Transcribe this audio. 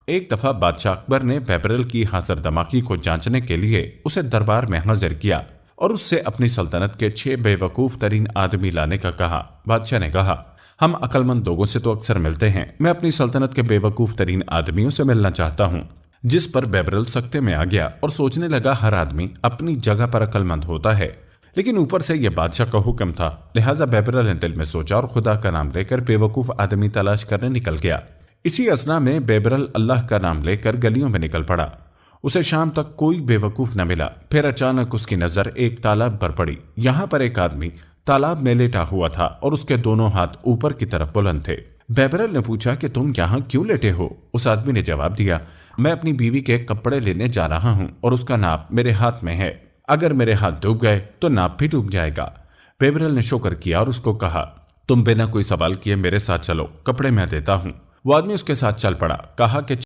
ایک دفعہ بادشاہ اکبر نے بیبرل کی حاضر دماغی کو جانچنے کے لیے اسے دربار میں حاضر کیا اور اس سے اپنی سلطنت کے 6 بے وقوف ترین آدمی لانے کا کہا۔ بادشاہ نے کہا، ہم عقل مند لوگوں سے تو اکثر ملتے ہیں، میں اپنی سلطنت کے بے وقوف ترین آدمیوں سے ملنا چاہتا ہوں۔ جس پر بیبرل سکتے میں آ گیا اور سوچنے لگا ہر آدمی اپنی جگہ پر عقل مند ہوتا ہے، لیکن اوپر سے یہ بادشاہ کا حکم تھا، لہٰذا بیبرل نے دل میں سوچا اور خدا کا نام لے کر بے وقوف آدمی تلاش کرنے نکل گیا۔ اسی اثنا میں بیبرل اللہ کا نام لے کر گلیوں میں نکل پڑا۔ اسے شام تک کوئی بے وقوف نہ ملا، پھر اچانک اس کی نظر ایک تالاب پر پڑی۔ یہاں پر ایک آدمی تالاب میں لیٹا ہوا تھا اور اس کے دونوں ہاتھ اوپر کی طرف بلند تھے۔ بیبرل نے پوچھا کہ تم یہاں کیوں لیٹے ہو؟ اس آدمی نے جواب دیا، میں اپنی بیوی کے کپڑے لینے جا رہا ہوں اور اس کا ناپ میرے ہاتھ میں ہے، اگر میرے ہاتھ ڈوب گئے تو ناپ بھی ڈوب جائے گا۔ بیبرل نے شکر کیا اور اس کو کہا، تم بنا کوئی سوال کیے میرے ساتھ چلو، کپڑے میں دیتا ہوں۔ وہ آدمی اس کے ساتھ چل پڑا، کہا کہ